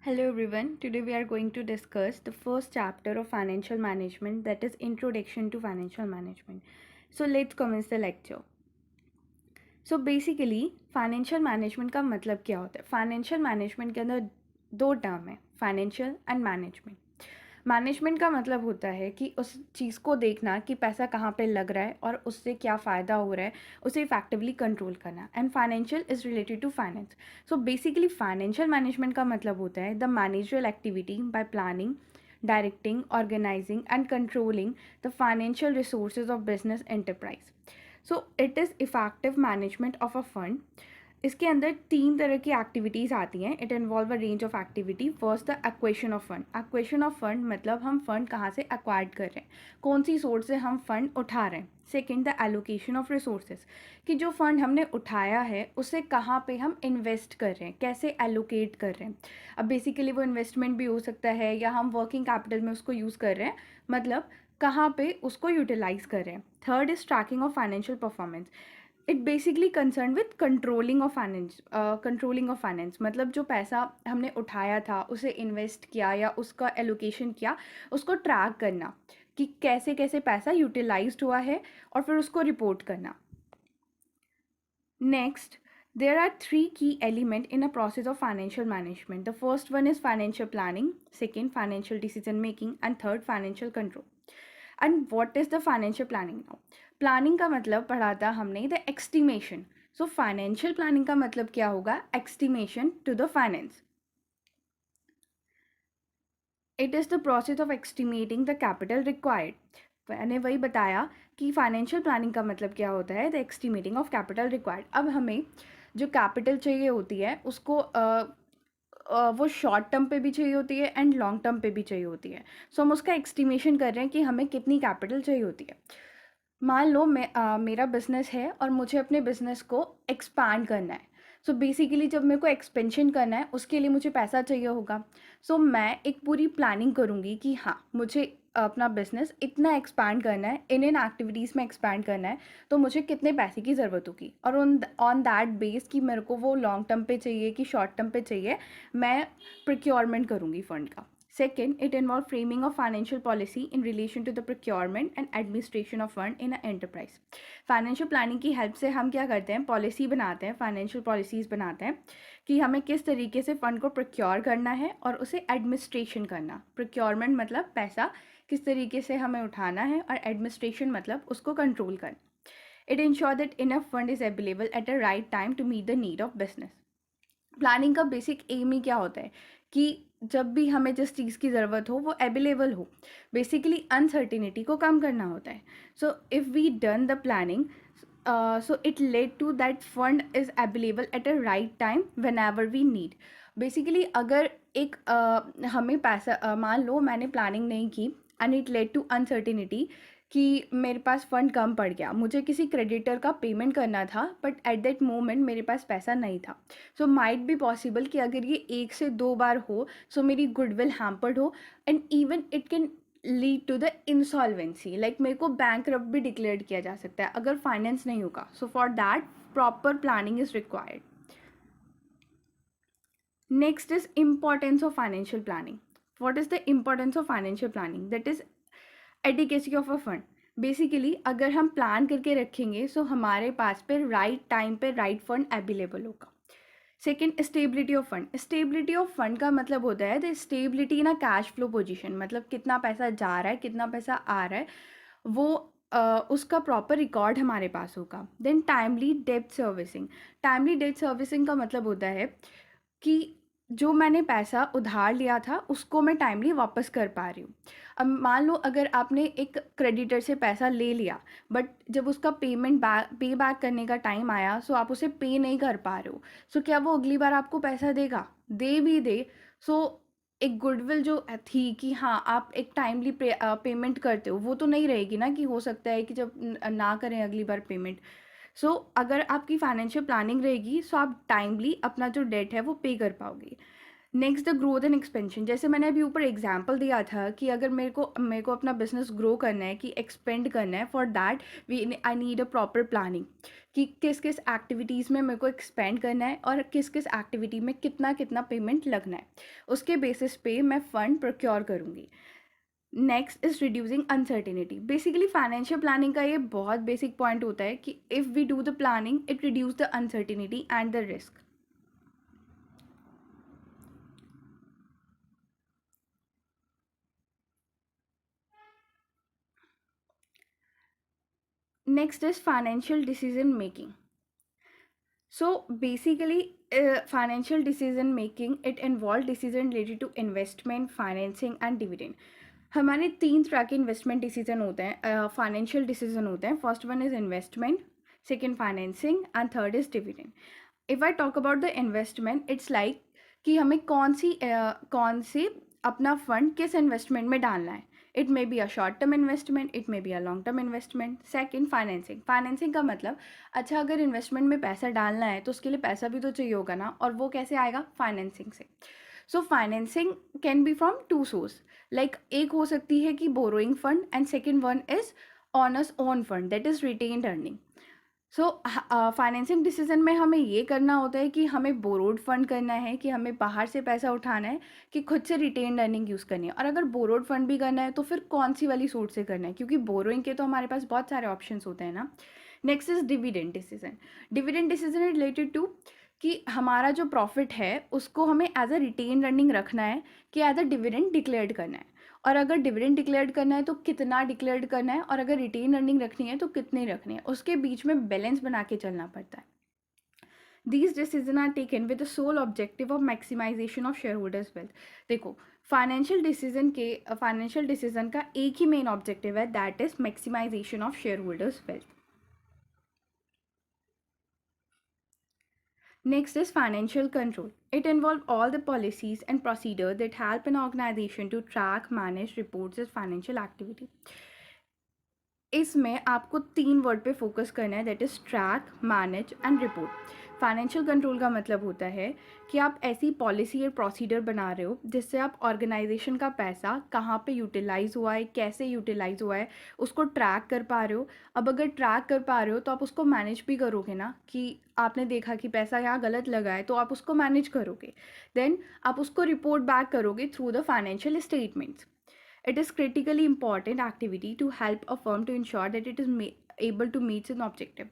Hello everyone. Today we are going to discuss the first chapter of financial management, that is Introduction to Financial Management. So let's commence the lecture. So basically financial management का मतलब क्या होता है? Financial management के अंदर दो term है, financial and management. Management का मतलब होता है कि उस चीज़ को देखना कि पैसा कहाँ पे लग रहा है और उससे क्या फ़ायदा हो रहा है, उसे इफेक्टिवली कंट्रोल करना. And financial is related to finance. So basically financial management का मतलब होता है the managerial activity by planning, directing, organising and controlling the financial resources of business enterprise. So it is effective management of a fund. इसके अंदर तीन तरह की activities आती हैं. It involve a range of activity. First the acquisition of fund. Acquisition of fund मतलब हम fund कहाँ से एक्वायर्ड कर रहे हैं, कौन सी सोर्स से हम फंड उठा रहे हैं. Second the allocation of resources, कि जो फंड हमने उठाया है उसे कहाँ पे हम इन्वेस्ट कर रहे हैं, कैसे एलोकेट कर रहे हैं. अब बेसिकली वो इन्वेस्टमेंट भी हो सकता है या हम वर्किंग कैपिटल में उसको यूज़ कर रहे हैं, मतलब कहाँ पे उसको यूटिलाइज कर रहे हैं. Third is tracking of financial performance. It basically concern with controlling of finance, मतलब जो पैसा हमने उठाया था उसे इन्वेस्ट किया या उसका एलोकेशन किया, उसको ट्रैक करना कि कैसे कैसे पैसा यूटिलाइज्ड हुआ है और फिर उसको रिपोर्ट करना. Next, there are three key elements in a process of financial management. The first one is financial planning, second financial decision making, and third financial control. And what is the financial planning now? Planning का मतलब पढ़ा था हमने the estimation. So financial planning का मतलब क्या होगा? Estimation to the finance. It is the process of estimating the capital required. मैंने वही बताया कि फाइनेंशियल प्लानिंग का मतलब क्या होता है, the estimating of capital required. अब हमें जो कैपिटल चाहिए होती है उसको वो शॉर्ट टर्म पे भी चाहिए होती है एंड लॉन्ग टर्म पे भी चाहिए होती है. सो हम उसका एस्टिमेशन कर रहे हैं कि हमें कितनी कैपिटल चाहिए होती है. मान लो मेरा बिज़नेस है और मुझे अपने बिज़नेस को एक्सपांड करना है. सो बेसिकली जब मेरे को एक्सपेंशन करना है उसके लिए मुझे पैसा चाहिए होगा. सो मैं एक पूरी प्लानिंग करूँगी कि हाँ, मुझे अपना बिज़नेस इतना एक्सपैंड करना है, इन एक्टिविटीज़ में एक्सपैंड करना है, तो मुझे कितने पैसे की ज़रूरत होगी. और ऑन दैट बेस कि मेरे को वो लॉन्ग टर्म पे चाहिए कि शॉर्ट टर्म पे चाहिए, मैं प्रोक्योरमेंट करूँगी फ़ंड का. Second, it involves framing of financial policy in relation to the procurement and administration of fund in an enterprise. Financial planning की हेल्प से हम क्या करते हैं, पॉलिसी बनाते हैं, फाइनेंशियल पॉलिसीज़ बनाते हैं कि हमें किस तरीके से फ़ंड को प्रोक्योर करना है और उसे एडमिनिस्ट्रेशन करना. प्रोक्योरमेंट मतलब पैसा किस तरीके से हमें उठाना है और एडमिनिस्ट्रेशन मतलब उसको कंट्रोल करना. It ensure that enough fund is available at a right time to meet the need of business. Planning का बेसिक एम ही क्या होता है कि जब भी हमें जिस चीज़ की ज़रूरत हो वो अवेलेबल हो. बेसिकली अनसर्टिनिटी को कम करना होता है. So if we done the planning, so it led to that fund is available at a right time whenever we need. Basically अगर एक हमें पैसा मान लो मैंने प्लानिंग नहीं की and it led to uncertainty कि मेरे पास फ़ंड कम पड़ गया, मुझे किसी क्रेडिटर का पेमेंट करना था बट एट दैट मोमेंट मेरे पास पैसा नहीं था. सो माइट बी पॉसिबल कि अगर ये 1 से 2 बार हो, सो मेरी गुडविल हैम्पर्ड हो and even it can lead to the insolvency. Like मेरे को बैंकरप्ट भी डिक्लेयर किया जा सकता है अगर फाइनेंस नहीं होगा. So for that proper planning is required. Next is importance of financial planning. What is the importance of financial planning? That is adequacy of a fund. Basically अगर हम प्लान करके रखेंगे सो हमारे पास पे राइट टाइम पे right fund available होगा. Second, stability of fund. Stability of fund का मतलब होता है the stability in a cash flow position, मतलब कितना पैसा जा रहा है, कितना पैसा आ रहा है, वो उसका प्रॉपर रिकॉर्ड हमारे पास होगा. देन टाइमली डेब्ट सर्विसिंग. टाइमली डेब्ट सर्विसिंग का मतलब होता है कि जो मैंने पैसा उधार लिया था उसको मैं टाइमली वापस कर पा रही हूँ. अब मान लो अगर आपने एक क्रेडिटर से पैसा ले लिया बट जब उसका पे बैक करने का टाइम आया सो आप उसे पे नहीं कर पा रहे हो, सो क्या वो अगली बार आपको पैसा देगा? दे भी दे, सो एक गुडविल जो थी कि हाँ आप एक टाइमली पेमेंट करते हो वो तो नहीं रहेगी ना, कि हो सकता है कि जब ना करें अगली बार पेमेंट. सो अगर आपकी फाइनेंशियल प्लानिंग रहेगी सो आप टाइमली अपना जो डेट है वो पे कर पाओगे. Next the growth and expansion, जैसे मैंने अभी ऊपर एग्जांपल दिया था कि अगर मेरे को अपना बिजनेस ग्रो करना है, कि एक्सपेंड करना है, for that we I need a proper planning कि किस किस एक्टिविटीज़ में मेरे को एक्सपेंड करना है और किस किस एक्टिविटी में कितना कितना पेमेंट लगना है, उसके बेसिस पे मैं फ़ंड प्रोक्योर करूँगी। Next is reducing uncertainty. Basically financial planning का ये बहुत बेसिक पॉइंट होता है कि if we do the planning it reduce the uncertainty and the risk. Next is financial decision making. So basically, financial decision making it involves decision related to investment, financing and dividend. हमारे 3 तरह के investment decision होते हैं, financial decision होते हैं. First one is investment, second financing and third is dividend. If I talk about the investment, it's like कि हमें कौन सी अपना फंड किस इन्वेस्टमेंट में डालना है. It may be a short term investment, it may be a long term investment. Second financing. Financing का मतलब, अच्छा अगर इन्वेस्टमेंट में पैसा डालना है तो उसके लिए पैसा भी तो चाहिए होगा ना, और वो कैसे आएगा? फाइनेंसिंग से. So financing can be from two source. Like एक हो सकती है कि borrowing fund and second one is owners own fund, that is retained earning. So financing decision में हमें ये करना होता है कि हमें बोरोड फंड करना है, कि हमें बाहर से पैसा उठाना है, कि खुद से रिटेन्ड अर्निंग यूज़ करनी है. और अगर बोरोड फंड भी करना है तो फिर कौन सी वाली सोर्स से करना है, क्योंकि बोरोइंग के तो हमारे पास बहुत सारे ऑप्शंस होते हैं ना. Next is dividend decision. Dividend decision is related to कि हमारा जो प्रॉफिट है उसको हमें एज अ रिटेन अर्निंग रखना है, कि एज अ डिविडेंड डिक्लेयर्ड करना है. और अगर डिविडेंड डिक्लेयर्ड करना है तो कितना डिक्लेयर्ड करना है, और अगर रिटेन अर्निंग रखनी है तो कितनी रखनी है, उसके बीच में बैलेंस बना के चलना पड़ता है. These decisions are taken with the sole objective of maximization of shareholders wealth. देखो, फाइनेंशियल डिसीजन का एक ही मेन ऑब्जेक्टिव है, that is maximisation of share holders wealth. Next is financial control. It involves all the policies and procedures that help an organization to track, manage, report its financial activity. इसमें आपको 3 word पे focus करना है, that is track, manage and report. Financial control का मतलब होता है कि आप ऐसी पॉलिसी और प्रोसीजर बना रहे हो जिससे आप ऑर्गेनाइजेशन का पैसा कहाँ पे यूटिलाइज़ हुआ है, कैसे यूटिलाइज़ हुआ है, उसको ट्रैक कर पा रहे हो. अब अगर ट्रैक कर पा रहे हो तो आप उसको मैनेज भी करोगे ना, कि आपने देखा कि पैसा यहाँ गलत लगा है तो आप उसको मैनेज करोगे. देन आप उसको रिपोर्ट बैक करोगे through the financial statements. It is critically important activity to help a firm to ensure that it is able to meet its objective.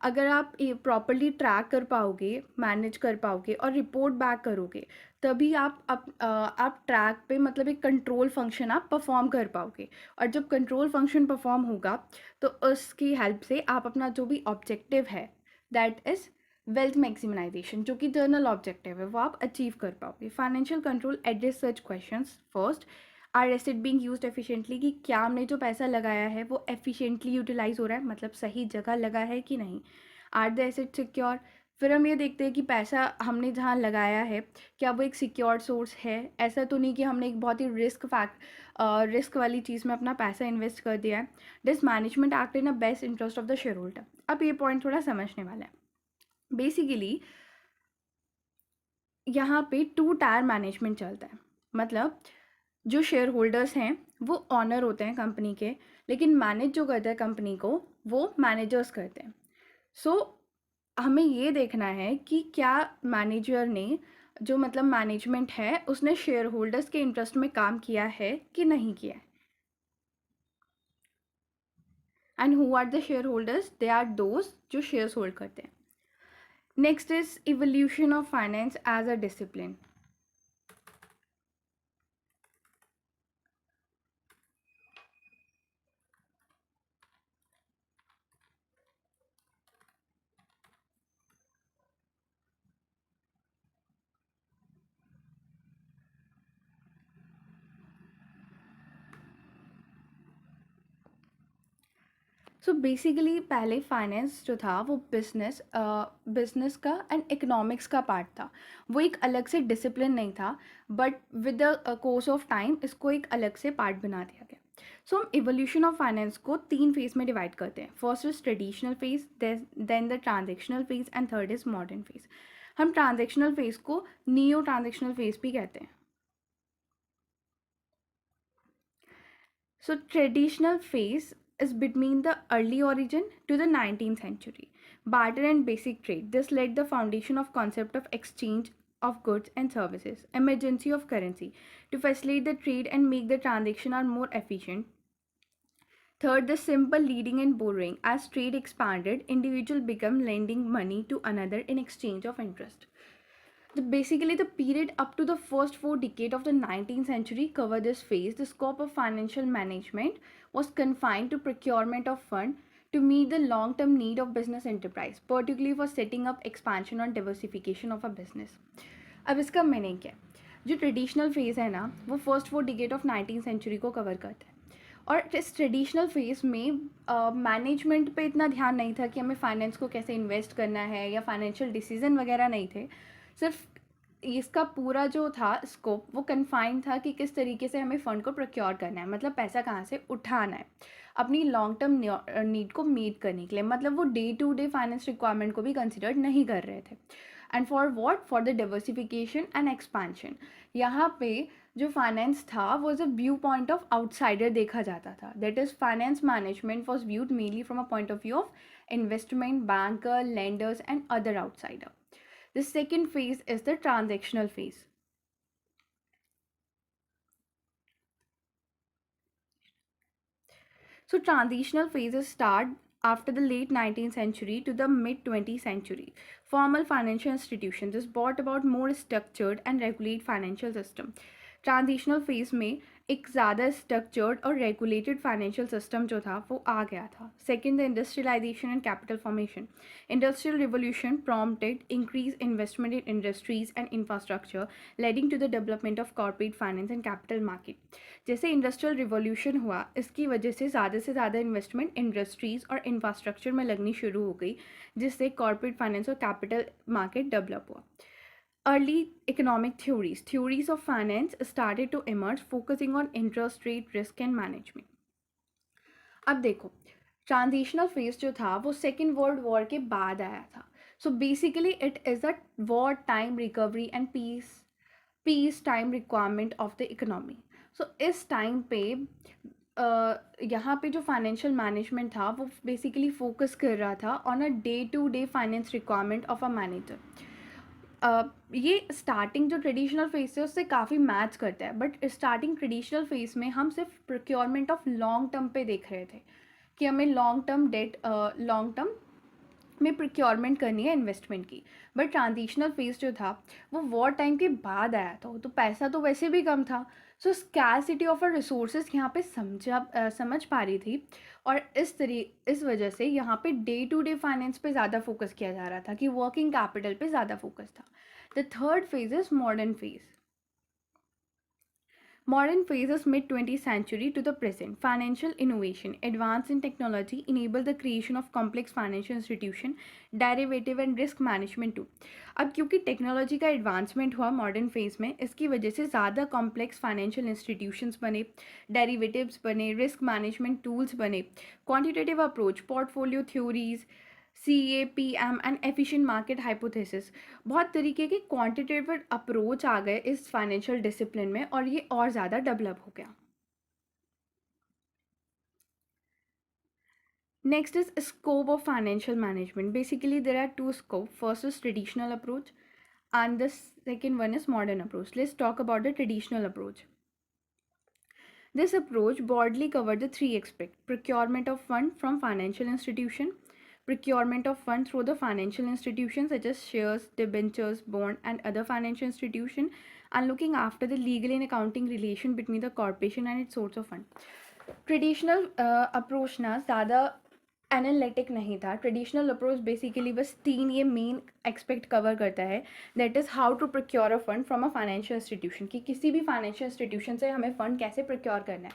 अगर आप प्रॉपरली ट्रैक कर पाओगे, मैनेज कर पाओगे और रिपोर्ट बैक करोगे, तभी आप ट्रैक पे मतलब एक कंट्रोल फंक्शन आप परफॉर्म कर पाओगे. और जब कंट्रोल फंक्शन परफॉर्म होगा तो उसकी हेल्प से आप अपना जो भी ऑब्जेक्टिव है, दैट इज़ वेल्थ मैक्सिमाइजेशन, जो कि जर्नल ऑब्जेक्टिव है, वो आप अचीव कर पाओगे. Financial control address such questions. First, are asset being used efficiently, कि क्या हमने जो पैसा लगाया है वो एफिशिएंटली यूटिलाइज हो रहा है, मतलब सही जगह लगा है कि नहीं. Are the asset secure. फिर हम ये देखते हैं कि पैसा हमने जहाँ लगाया है क्या वो एक सिक्योर सोर्स है. ऐसा तो नहीं कि हमने एक बहुत ही रिस्क वाली चीज़ में अपना पैसा इन्वेस्ट कर दिया है. This management act in a best interest of the shareholder. अब ये पॉइंट थोड़ा समझने वाला है. बेसिकली यहाँ पे 2 टायर मैनेजमेंट चलता है. मतलब जो शेयर होल्डर्स हैं वो ऑनर होते हैं कंपनी के, लेकिन मैनेज जो करता है कंपनी को वो मैनेजर्स करते हैं. सो हमें ये देखना है कि क्या मैनेजर ने जो मतलब मैनेजमेंट है उसने शेयर होल्डर्स के इंटरेस्ट में काम किया है कि नहीं किया है. And who are the shareholders? They are those जो शेयर्स होल्ड करते हैं. Next is evolution of finance as a discipline. So basically पहले फाइनेंस जो था वो बिजनेस का एंड इकोनॉमिक्स का पार्ट था. वो एक अलग से डिसिप्लिन नहीं था, but with the course of time इसको एक अलग से पार्ट बना दिया गया. सो हम इवोल्यूशन ऑफ फाइनेंस को 3 फेज में डिवाइड करते हैं. First is traditional phase, then the transactional phase and third is modern phase. हम ट्रांजेक्शनल फेज को नियो ट्रांजेक्शनल फेज भी कहते हैं. So traditional phase is between the early origin to the 19th century. Barter and basic trade. This laid the foundation of concept of exchange of goods and services. Emergency of currency to facilitate the trade and make the transaction are more efficient. Third, the simple lending and borrowing. As trade expanded, individual become lending money to another in exchange of interest. Basically, the period up to the first 4 decades of the 19th century cover this phase. The scope of financial management was confined to procurement of fund to meet the long-term need of business enterprise, particularly for setting up expansion and diversification of a business. अब इसका meaning क्या है? जो traditional phase है ना, वो first 4 decade of 19th century को cover करता है. और इस ट्रेडिशनल फेज़ में मैनेजमेंट पे इतना ध्यान नहीं था कि हमें फाइनेंस को कैसे इन्वेस्ट करना है या फाइनेंशियल डिसीजन वगैरह नहीं थे. सिर्फ इसका पूरा जो था स्कोप वो कन्फाइंड था कि किस तरीके से हमें फ़ंड को प्रोक्योर करना है, मतलब पैसा कहाँ से उठाना है अपनी लॉन्ग टर्म नीड को मीट करने के लिए. मतलब वो day to day finance requirement को भी कंसिडर नहीं कर रहे थे. And for what? For the diversification and expansion. यहाँ पे जो फाइनेंस था वो as a view point of outsider देखा जाता था. That is finance management was viewed mainly from a point of view of investment banker, lenders and other outsider. The second phase is the transactional phase. So transitional phases start after the late 19th century to the mid 20th century. Formal financial institutions is brought about more structured and regulate financial system. Transitional phase में एक ज़्यादा structured और regulated financial system जो था वो आ गया था. Second, the industrialisation and capital formation. Industrial revolution prompted increase investment in industries and infrastructure leading to the development of corporate finance and capital market. जैसे इंडस्ट्रियल रिवोल्यूशन हुआ, इसकी वजह से ज़्यादा इन्वेस्टमेंट इंडस्ट्रीज़ और इंफ्रास्ट्रक्चर में लगनी शुरू हो गई, जिससे कॉर्पोरेट फाइनेंस और कैपिटल मार्केट डेवलप हुआ. Early economic theories of finance started to emerge, focusing on interest rate risk and management. अब देखो, ट्रांजिशनल फेज जो था वो सेकेंड वर्ल्ड वॉर के बाद आया था. So basically it is a war time recovery and peace time requirement of the economy. So इस टाइम पे यहाँ पे जो फाइनेंशियल मैनेजमेंट था वो बेसिकली फोकस कर रहा था on a day to day finance requirement of a manager. ये स्टार्टिंग जो ट्रेडिशनल फेस है उससे काफ़ी मैच करता है, बट स्टार्टिंग ट्रेडिशनल फेस में हम सिर्फ प्रोक्योरमेंट ऑफ लॉन्ग टर्म पे देख रहे थे कि हमें लॉन्ग टर्म में प्रोक्योरमेंट करनी है इन्वेस्टमेंट की. बट ट्रांजिशनल फेज जो था वो वॉर टाइम के बाद आया था, तो पैसा तो वैसे भी कम था. सो स्कैरसिटी ऑफ अ रिसोर्सेज यहाँ पे समझ पा रही थी, और इस वजह से यहाँ पे डे टू डे फाइनेंस पे ज़्यादा फोकस किया जा रहा था कि वर्किंग कैपिटल पे ज़्यादा फोकस था. The third phase is modern phase. Modern phases mid 20th century to the present. Financial innovation, advance in technology enable the creation of complex financial institution, derivative and risk management too. अब क्योंकि technology का advancement हुआ modern phase में, इसकी वजह से ज़्यादा complex financial institutions बने, डेरिवेटिव्स बने, रिस्क मैनेजमेंट टूल्स बने, quantitative approach, portfolio theories, CAPM and efficient market hypothesis. बहुत तरीके के क्वांटिटेटिव अप्रोच आ गए इस फाइनेंशियल डिसिप्लिन में, और ये और ज़्यादा डेवलप हो गया. Next is scope of financial management. Basically there are two scope. First is traditional approach and the second one is modern approach. Let's talk about the traditional approach. This approach broadly covered the three aspects: procurement of fund from financial institution, procurement of fund through the financial institutions such as shares, debentures, bond and other financial institution, and looking after the legal and accounting relation between the corporation and its source of fund. Traditional approach ना ज़्यादा analytic नहीं था. Traditional approach basically बस 3 ये main expect cover करता है. That is how to procure a fund from a financial institution, कि किसी भी फाइनेंशियल इंस्टीट्यूशन से हमें फ़ंड कैसे प्रोक्योर करना है.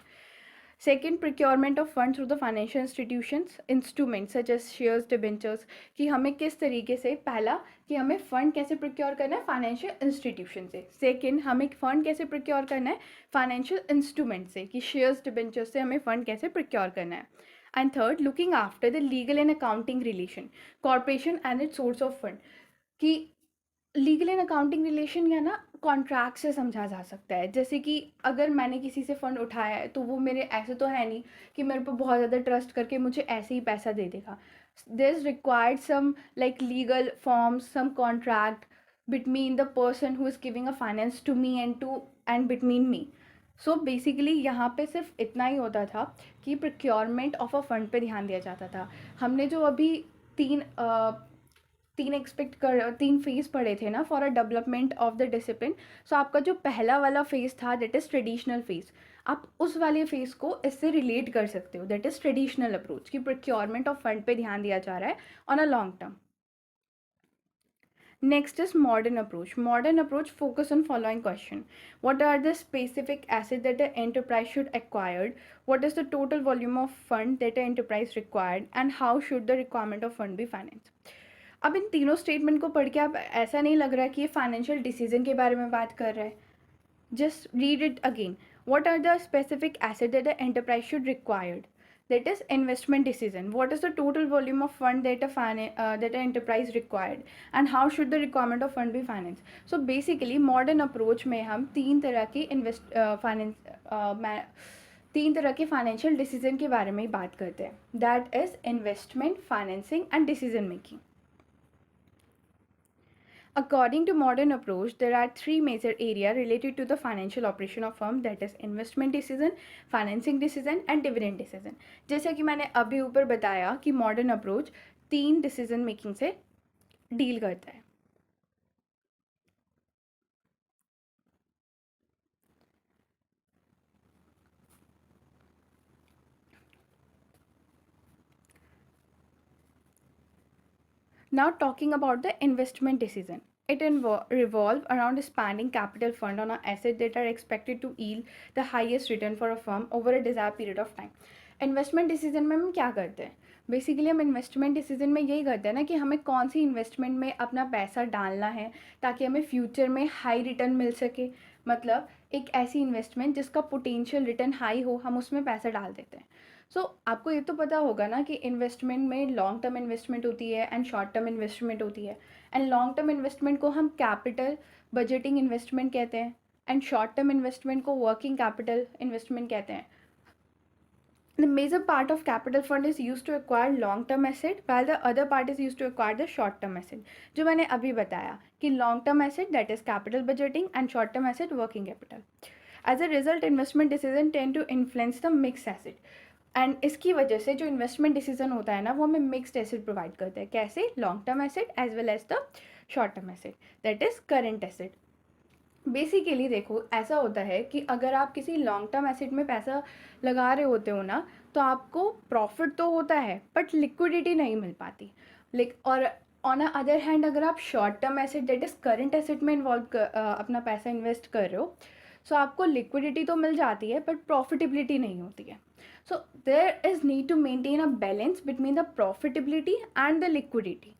Second, procurement of fund through the financial institutions instruments such as shares, debentures, कि हमें किस तरीके से, पहला कि हमें फ़ंड कैसे प्रोक्योर करना है फाइनेंशियल इंस्टीट्यूशन से. सेकेंड, हमें फ़ंड कैसे प्रोक्योर करना है फाइनेंशियल इंस्ट्रूमेंट से, कि शेयर्स, डिबेंचर्स से हमें फ़ंड कैसे प्रोक्योर करना है. And third, looking after the legal and accounting relation, corporation and it's source of fund, कि लीगल एंड अकाउंटिंग रिलेशन या ना कॉन्ट्रैक्ट से समझा जा सकता है। जैसे कि अगर मैंने किसी से फ़ंड उठाया है तो वो मेरे ऐसे तो है नहीं कि मेरे पे बहुत ज़्यादा ट्रस्ट करके मुझे ऐसे ही पैसा दे देगा। There is required some like legal forms, some contract between the person who is giving a finance to me and between me. So basically यहाँ पे सिर्फ इतना ही होता था कि प्रोक्योरमेंट ऑफ अ फंड पे ध्यान दिया जाता था। हमने जो अभी तीन तीन फेज़ पढ़े थे ना for a development of the discipline. So आपका जो पहला वाला फेज़ था दैट इज़ ट्रेडिशनल फेज़, आप उस वाले फेज़ को इससे रिलेट कर सकते हो, दैट इज़ ट्रेडिशनल अप्रोच कि प्रोक्योरमेंट ऑफ फंड पे ध्यान दिया जा रहा है on a long term. Next is modern approach. Modern approach focus on following question. What are the specific assets that the enterprise should acquire? What is the total volume of fund that the enterprise required? And how should the requirement of fund be financed? अब इन तीनों statement को पढ़ के आप ऐसा नहीं लग रहा कि ये फाइनेंशियल डिसीजन के बारे में बात कर रहा है। Just read it again. What are the specific assets that the enterprise should require? That is investment decision. What is the total volume of fund that that an enterprise required, and how should the requirement of fund be financed? So basically modern approach में हम तीन तरह के financial decision के बारे में ही बात करते हैं, that is investment, financing and decision making. According to modern approach, there are three major areas related to the financial operation of firm, that is investment decision, financing decision and dividend decision. जैसा कि मैंने अभी ऊपर बताया कि modern approach तीन decision making से deal करता है। Now talking about the investment decision. It revolve around expanding capital fund on assets that are expected to yield the highest return for a firm over a desired period of time. Investment decision में हम क्या करते हैं? Basically हम investment decision में यही करते हैं ना कि हमें कौन सी इन्वेस्टमेंट में अपना पैसा डालना है ताकि हमें फ्यूचर में हाई रिटर्न मिल सके। मतलब एक ऐसी इन्वेस्टमेंट जिसका पोटेंशियल रिटर्न हाई हो, हम उसमें पैसा डाल देते हैं। आपको ये तो पता होगा ना कि इन्वेस्टमेंट में लॉन्ग टर्म इन्वेस्टमेंट होती है एंड शॉर्ट टर्म इन्वेस्टमेंट होती है। एंड लॉन्ग टर्म इन्वेस्टमेंट को हम कैपिटल बजटिंग इन्वेस्टमेंट कहते हैं एंड शॉर्ट टर्म इन्वेस्टमेंट को वर्किंग कैपिटल इन्वेस्टमेंट कहते हैं। The major part of capital fund is used to acquire long term asset while the other part is used to acquire the short term asset. जो मैंने अभी बताया कि long term asset that is capital budgeting and short term asset working capital. As a result, investment decision tend to influence the mixed asset. And इसकी वजह से जो investment decision होता है ना वो हमें मिक्स्ड एसेट प्रोवाइड करता है। कैसे? Long term asset as well as the short term asset that is current asset. Basically देखो ऐसा होता है कि अगर आप किसी लॉन्ग टर्म एसेट में पैसा लगा रहे होते हो ना तो आपको प्रॉफिट तो होता है बट लिक्विडिटी नहीं मिल पाती। और ऑन अ अदर हैंड अगर आप short term asset that is current asset में अपना पैसा इन्वेस्ट कर रहे हो सो आपको लिक्विडिटी तो मिल जाती है बट प्रॉफिटेबिलिटी नहीं होती है। So there is need to maintain a balance between the profitability and the liquidity.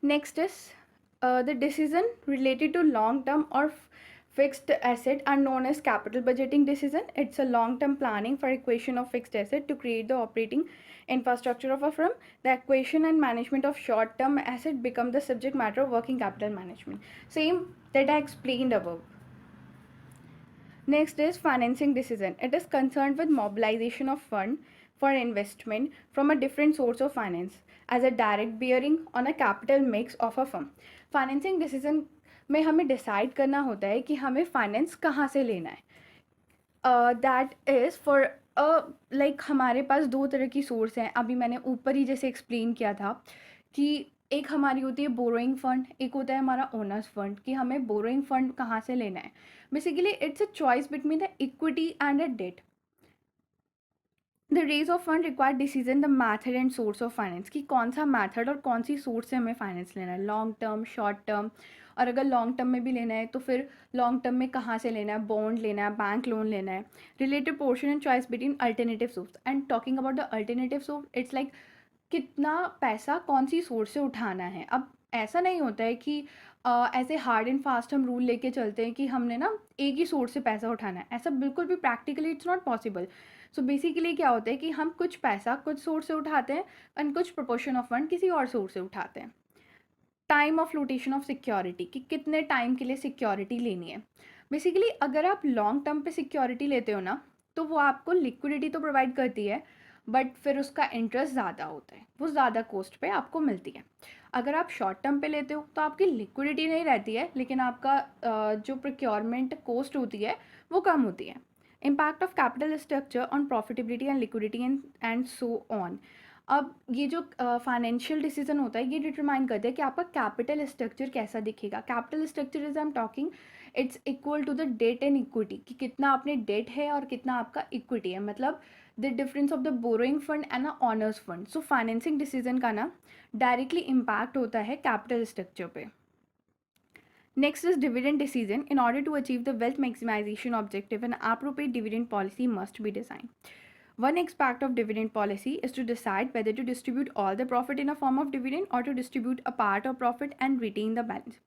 Next is the decision related to long term or fixed asset are known as capital budgeting decision. It's a long term planning for equation of fixed asset to create the operating infrastructure of a firm. The equation and management of short term asset become the subject matter of working capital management. Same that I explained above. Next is financing decision. It is concerned with mobilization of fund for investment from a different source of finance as a direct bearing on a capital mix of a firm. Financing decision में हमें decide करना होता है कि हमें finance कहाँ से लेना है। दैट इज़ फॉर लाइक हमारे पास दो तरह की सोर्स हैं। अभी मैंने ऊपर ही जैसे एक्सप्लेन किया था कि एक हमारी होती है बोरोइंग फंड, एक होता है हमारा ओनर्स फंड कि हमें बोरोइंग फंड कहाँ से लेना है। Basically it's a choice between the equity and a debt. The raise of fund require decision the method and source of finance कि कौन सा मैथड और कौन सी सोर्स से हमें फाइनेंस लेना है, लॉन्ग टर्म, शॉर्ट टर्म। और अगर लॉन्ग टर्म में भी लेना है तो फिर लॉन्ग टर्म में कहाँ से लेना है, बॉन्ड लेना है, बैंक लोन लेना है। Related portion and choice between alternative source and talking about the alternative source it's like कितना पैसा कौन सी सोर्स से उठाना है। अब ऐसा नहीं होता है कि ऐसे हार्ड एंड फास्ट हम रूल लेके चलते हैं कि हमने ना एक ही सोर्स से पैसा उठाना है, ऐसा बिल्कुल भी practically it's not possible. So basically क्या होता है कि हम कुछ पैसा कुछ सोर्स से उठाते हैं एंड कुछ प्रोपोर्शन ऑफ फंड किसी और सोर्स से उठाते हैं। Time of flotation of security, कि कितने टाइम के लिए सिक्योरिटी लेनी है। बेसिकली अगर आप लॉन्ग टर्म पे सिक्योरिटी लेते हो ना, तो वो आपको लिक्विडिटी तो प्रोवाइड करती है, बट फिर उसका इंटरेस्ट ज़्यादा होता है, वो ज़्यादा कॉस्ट पे आपको मिलती है। अगर आप शॉर्ट टर्म पे लेते हो तो आपकी लिक्विडिटी नहीं रहती है, लेकिन आपका जो प्रोक्योरमेंट कॉस्ट होती है वो कम होती है। Impact of capital structure on profitability and liquidity and so on. अब ये जो फाइनेंशियल डिसीजन होता है ये डिटरमाइन करता है कि आपका कैपिटल स्ट्रक्चर कैसा दिखेगा। Capital structure is I am talking, it's equal to the debt and equity, कि कितना आपने डेट है और कितना आपका इक्विटी है, मतलब the difference of the borrowing fund and a honours fund. So financing decision का ना डायरेक्टली इम्पैक्ट होता है कैपिटल स्ट्रक्चर पे। Next is dividend decision. In order to achieve the wealth maximization objective, an appropriate dividend policy must be designed. One aspect of dividend policy is to decide whether to distribute all the profit in a form of dividend or to distribute a part of profit and retain the balance.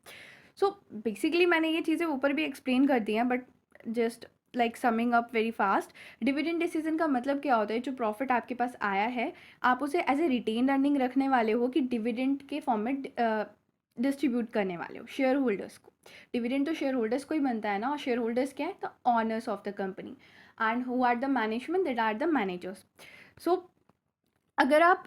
So basically मैंने ये चीज़ें ऊपर भी explain कर दी हैं, but just like summing up very fast, dividend decision का मतलब क्या होता है, जो प्रॉफिट आपके पास आया है आप उसे एज ए रिटेन अर्निंग रखने वाले हो कि डिविडेंड के फॉर्म में डिस्ट्रीब्यूट करने वाले हो शेयर होल्डर्स को। डिविडेंड तो शेयर होल्डर्स को ही बनता है ना, और शेयर होल्डर्स क्या है, the owners of the company and who are the management, that are the managers. So अगर आप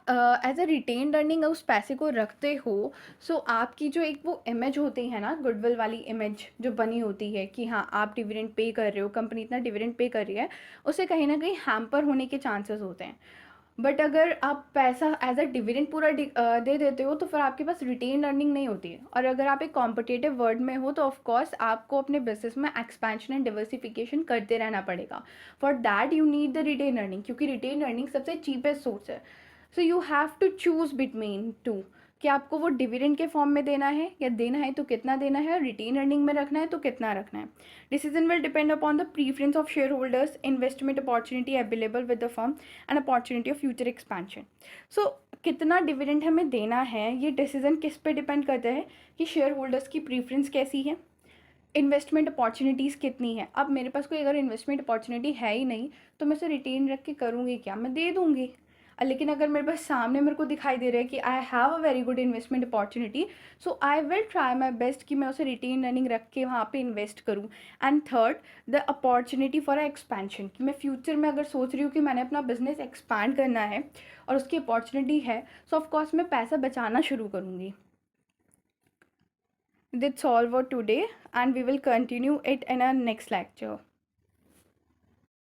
एज अ रिटेन अर्निंग उस पैसे को रखते हो, सो आपकी जो एक वो इमेज होती है ना, गुडविल वाली इमेज जो बनी होती है कि हाँ आप डिविडेंड पे कर रहे हो, कंपनी इतना डिविडेंड पे कर रही है, उसे कहीं ना कहीं हैम्पर होने के चांसेस होते हैं। बट अगर आप पैसा एज अ डिविडेंड पूरा दे देते हो तो फिर आपके पास रिटेन अर्निंग नहीं होती है। और अगर आप एक कॉम्पिटिटिव वर्ल्ड में हो तो ऑफकोर्स आपको अपने बिजनेस में एक्सपेंशन एंड डिवर्सिफिकेशन करते रहना पड़ेगा। For that you need the retained earning, क्योंकि रिटेन अर्निंग सबसे चीपेस्ट सोर्स है। So you have to choose between two, कि आपको वो डिविडेंड के फॉर्म में देना है, या देना है तो कितना देना है, और रिटेन अर्निंग में रखना है तो कितना रखना है। Decision will depend upon the preference of share holders, investment opportunity available with the firm and opportunity of future expansion. So कितना डिविडेंड हमें देना है ये डिसीजन किस पे डिपेंड करता है, कि शेयर होल्डर्स की प्रीफरेंस कैसी है, इन्वेस्टमेंट अपॉर्चुनिटीज़ कितनी है। अब मेरे पास कोई अगर इन्वेस्टमेंट अपॉर्चुनिटी है ही नहीं तो मैं उसे रिटेन रख के करूँगी क्या, मैं दे दूँगी। लेकिन अगर मेरे पास सामने मेरे को दिखाई दे रहा है कि I have a very good investment opportunity, so I will try my best कि मैं उसे रिटेन अर्निंग रख के वहाँ पे इन्वेस्ट करूँ। And third, the opportunity for expansion, कि मैं फ्यूचर में अगर सोच रही हूँ कि मैंने अपना बिजनेस एक्सपैंड करना है और उसकी अपॉर्चुनिटी है, सो ऑफकोर्स मैं पैसा बचाना शुरू करूँगी। That's all for today, and we will continue it in our next lecture.